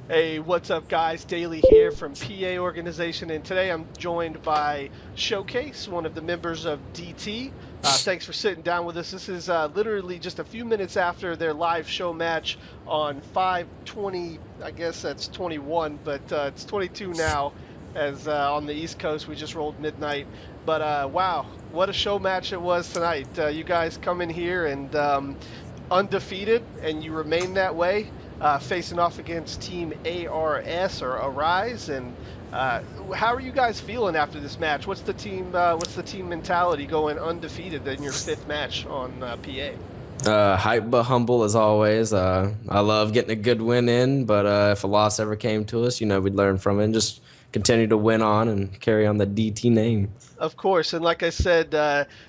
Hey, what's up, guys? Daly here from PA Organization, and today I'm joined by Showcase, one of the members of DT. Thanks for sitting down with us. This is literally just a few minutes after their live show match on 5/20. I guess that's 21, but it's 22 now, as on the East Coast we just rolled midnight. But wow, what a show match it was tonight. You guys come in here and undefeated, and you remain that way, facing off against Team ARS or Arise. And how are you guys feeling after this match? What's the team? What's the team mentality going undefeated in your fifth match on PA? Hype but humble as always. I love getting a good win in, but if a loss ever came to us, we'd learn from it and just continue to win on and carry on the DT name. Of course, and like I said,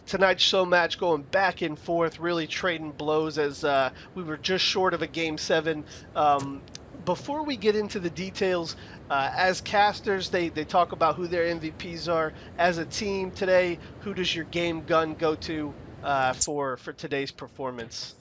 tonight's show match going back and forth, really trading blows as we were just short of a game seven. Before we get into the details, as casters, they talk about who their MVPs are. As a team today, who does your game gun go to for today's performance?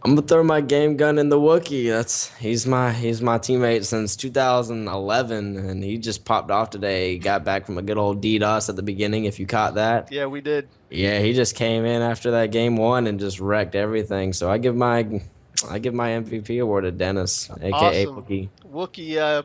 I'm gonna throw my game gun in the Wookiee. He's my teammate since 2011, and he just popped off today. He got back from a good old DDoS at the beginning. If you caught that, Yeah, we did. yeah, he just came in after that game one and just wrecked everything. So I give my MVP award to Dennis, aka Awesome. Wookiee. Wookie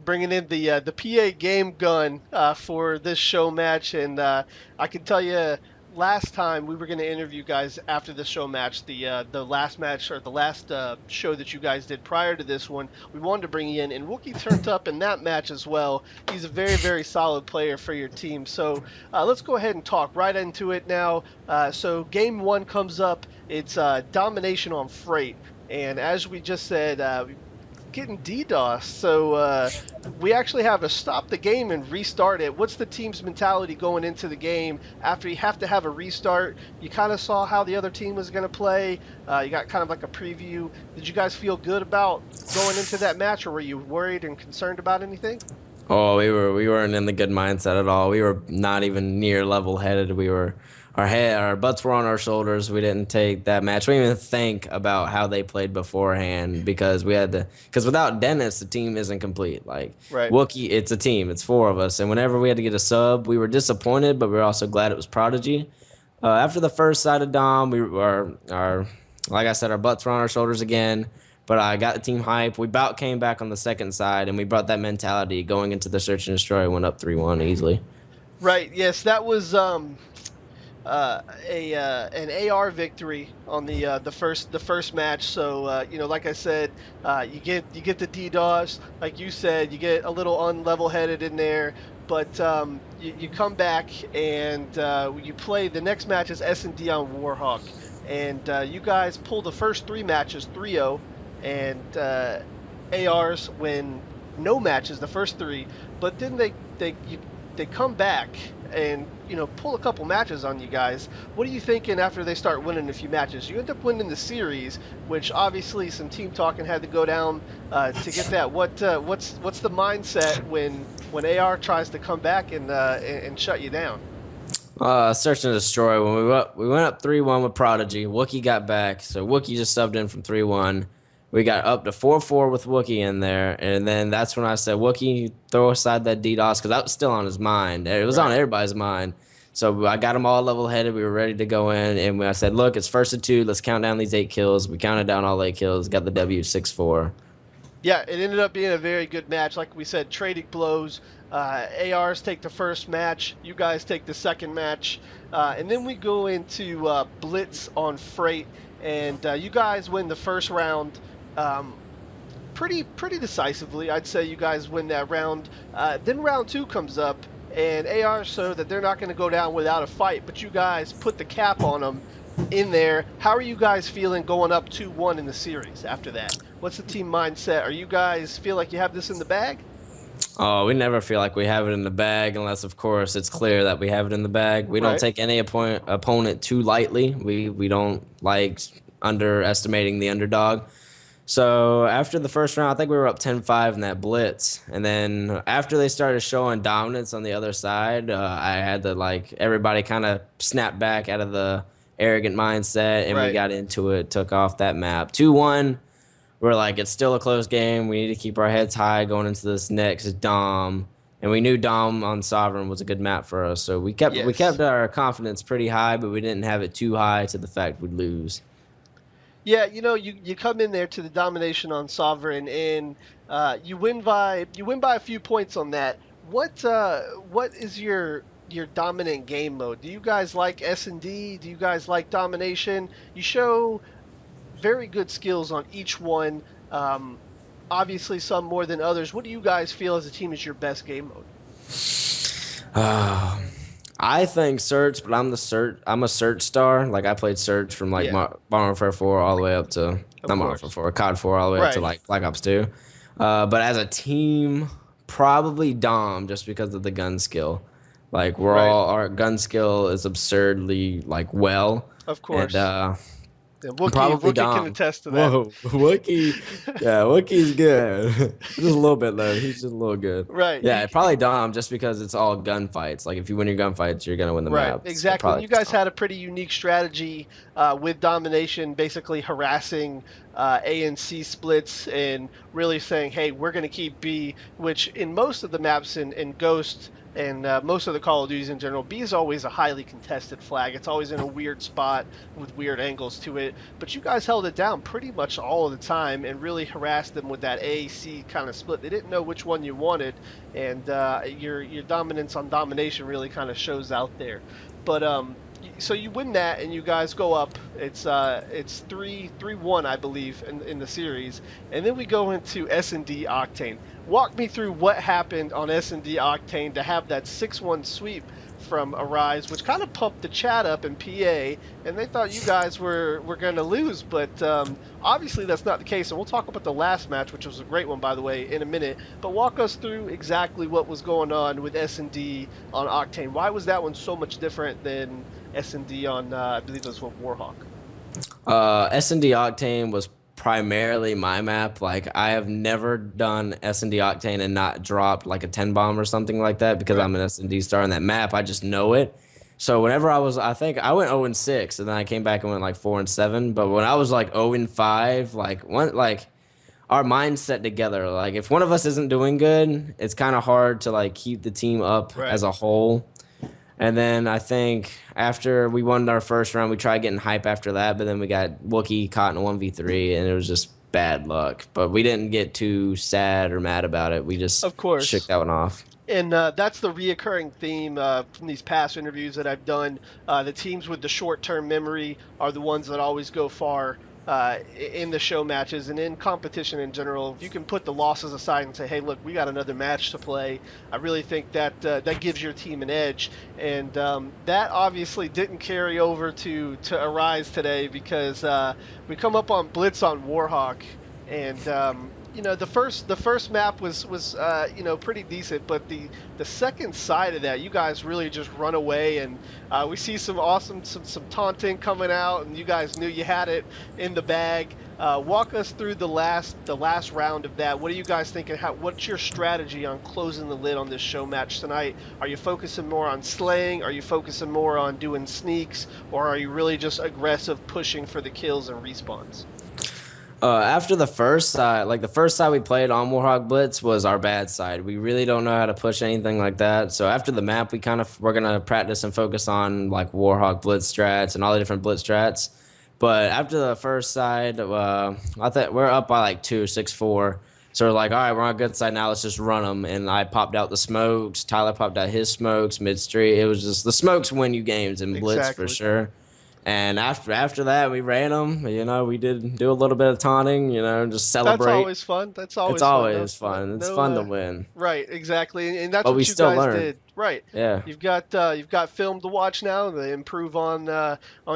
bringing in the PA game gun for this show match, and I can tell you, last time we were going to interview guys after the show match, the last match or the last show that you guys did prior to this one, we wanted to bring you in, and Wookie turned up in that match as well. He's a very, very solid player for your team. So let's go ahead and talk right into it now. So game one comes up. It's domination on Freight. And as we just said, getting DDoS. So we actually have to stop the game and restart it. What's the team's mentality going into the game after you have to have a restart? You kind of saw how the other team was going to play. You got kind of like a preview. Did you guys feel good about going into that match, or were you worried and concerned about anything? Oh, we weren't in the good mindset at all. We were not even near level headed. Our butts were on our shoulders. We didn't take that match. We didn't even think about how they played beforehand because without Dennis, the team isn't complete. Like Right. Wookie, it's a team. It's four of us. And whenever we had to get a sub, we were disappointed, but we were also glad it was Prodigy. After the first side of Dom, we were our like I said, our butts were on our shoulders again. But I got the team hype. We about came back on the second side, and we brought that mentality going into the search and destroy. Went up 3-1 easily. Right. Yes, that was a an AR victory on the first match. So like I said, you get the DDoS, like you said, you get a little unlevel-headed in there, but you come back and you play. The next match is S&D on Warhawk, and you guys pull the first three matches 3-0, and ARs win no matches the first three, but then they come back and pull a couple matches on you guys. What are you thinking after they start winning a few matches? You end up winning the series, which obviously some team talking had to go down to get that. What's the mindset when AR tries to come back and shut you down? Search and destroy. When we went up 3-1 with Prodigy. Wookie got back, so Wookie just subbed in from 3-1. We got up to 4-4 with Wookie in there, and then that's when I said, Wookie, throw aside that DDoS, because that was still on his mind. It was on Right. everybody's mind. So I got them all level-headed. We were ready to go in, and when I said, look, it's first to two. Let's count down these 8 kills. We counted down all 8 kills, got the W 6-4. Yeah, it ended up being a very good match. Like we said, trading blows. ARs take the first match. You guys take the second match. And then we go into Blitz on Freight. And you guys win the first round um, pretty decisively. I'd say you guys win that round. Then round two comes up. And AR show that they're not going to go down without a fight. But you guys put the cap on them in there. How are you guys feeling going up 2-1 in the series after that? What's the team mindset? Are you guys feel like you have this in the bag? Oh, we never feel like we have it in the bag unless, of course, it's clear that we have it in the bag. We don't Right. take any opponent too lightly. We don't like underestimating the underdog. So after the first round, I think we were up 10-5 in that blitz. And then after they started showing dominance on the other side, I had to, everybody kind of snap back out of the arrogant mindset, and we Right. got into it, took off that map. 2-1. we're like, it's still a close game. We need to keep our heads high going into this next Dom. And we knew Dom on Sovereign was a good map for us, so we kept Yes. our confidence pretty high, but we didn't have it too high to the fact we'd lose. Yeah, you come in there to the domination on Sovereign, and you win by a few points on that. What is your dominant game mode? Do you guys like S&D? Do you guys like domination? You show very good skills on each one. Um, Obviously, some more than others. What do you guys feel as a team is your best game mode? Uh, I think Search, but I'm a Search star. Like I played Search from like Yeah, Modern Warfare 4 all the way up to of not Modern Warfare course. 4, COD 4 all the way up to Right. like Black Ops 2. But as a team, probably Dom just because of the gun skill. Like Right. our gun skill is absurdly like well, Of and course. And Wookie probably Wookie can Dom. attest to that. Whoa, Wookie. Yeah, Wookie's good. Just a little bit though. He's just a little good. Right. Yeah, probably Dom just because it's all gunfights. Like if you win your gunfights, you're gonna win the Right, map. So exactly. And probably you just guys Dom. had a pretty unique strategy with domination, basically harassing A and C splits and really saying, hey, we're going to keep B, which in most of the maps in Ghost and most of the Call of Duties in general, B is always a highly contested flag. It's always in a weird spot with weird angles to it. But you guys held it down pretty much all of the time and really harassed them with that A C kind of split. They didn't know which one you wanted, and your dominance on domination really kind of shows out there. But so you win that, and you guys go up. It's 3-1, I believe, in the series, and then we go into S&D Octane. Walk me through what happened on S&D Octane to have that 6-1 sweep from Arise, which kind of pumped the chat up in PA, and they thought you guys were going to lose, but obviously that's not the case. And we'll talk about the last match, which was a great one, by the way, in a minute. But walk us through exactly what was going on with S&D on Octane. Why was that one so much different than S&D on, I believe it was with Warhawk? S&D Octane was primarily my map. Like I have never done S&D Octane and not dropped like a 10 bomb or something like that because Right. I'm an S&D star in that map. I just know it. So whenever I think I went 0 and 6 and then I came back and went like 4 and 7. But when I was like 0 and 5, like our mindset together. Like if one of us isn't doing good, it's kind of hard to like keep the team up Right. as a whole. And then I think after we won our first round, we tried getting hype after that, but then we got Wookiee caught in a 1v3, and it was just bad luck. But we didn't get too sad or mad about it. We just Of shook course. that one off. And that's the reoccurring theme from these past interviews that I've done. The teams with the short-term memory are the ones that always go far in the show matches and in competition in general. If you can put the losses aside and say, "Hey, look, we got another match to play," I really think that that gives your team an edge. And that obviously didn't carry over to Arise today because we come up on Blitz on Warhawk, and the first map was pretty decent, but the second side of that, you guys really just run away, and we see some awesome some taunting coming out, and you guys knew you had it in the bag. Walk us through the last round of that. What are you guys thinking? What's your strategy on closing the lid on this show match tonight? Are you focusing more on slaying? Are you focusing more on doing sneaks, or are you really just aggressive pushing for the kills and respawns? After the first side we played on Warhawk Blitz was our bad side. We really don't know how to push anything like that. So after the map, we're gonna practice and focus on like Warhawk Blitz strats and all the different Blitz strats. But after the first side, I thought we're up by like 2-6-4. So we're like, all right, we're on a good side now. Let's just run them. And I popped out the smokes. Tyler popped out his smokes mid street. It was just the smokes win you games in Blitz for Exactly. sure. And after that, we ran them. You know, we did do a little bit of taunting. You know, just That's celebrate. always fun. That's It's always fun. No, always no, fun. It's no. fun to win, Right, exactly, and that's but we what you still guys learn. did. Right, Yeah. you've got film to watch now to improve on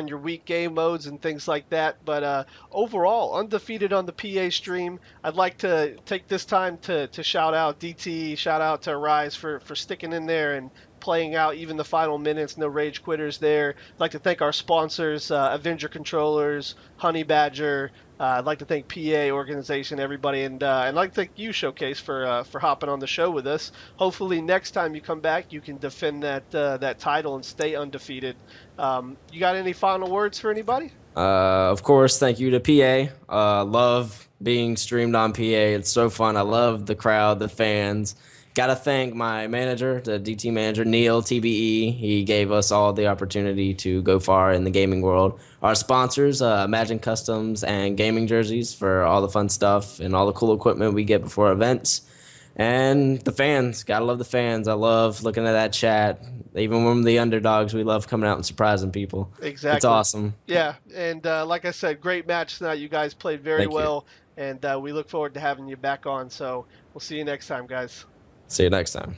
your weak game modes and things like that. But overall, undefeated on the PA stream. I'd like to take this time to shout out DT, shout out to Rise for sticking in there and playing out even the final minutes. No rage quitters there. I'd like to thank our sponsors, Avenger Controllers, Honey Badger. I'd like to thank PA organization, everybody, and I'd like to thank you, Showcase, for hopping on the show with us. Hopefully, next time you come back, you can defend that title and stay undefeated. You got any final words for anybody? Of course, thank you to PA. Love being streamed on PA. It's so fun. I love the crowd, the fans. Got to thank my manager, the DT manager, Neil, TBE. He gave us all the opportunity to go far in the gaming world. Our sponsors, Imagine Customs and Gaming Jerseys, for all the fun stuff and all the cool equipment we get before events. And the fans, gotta love the fans. I love looking at that chat. Even when we're the underdogs, we love coming out and surprising people. It's Exactly. awesome. Yeah, and like I said, great match tonight. You guys played very Thank you. well, and we look forward to having you back on. So we'll see you next time, guys. See you next time.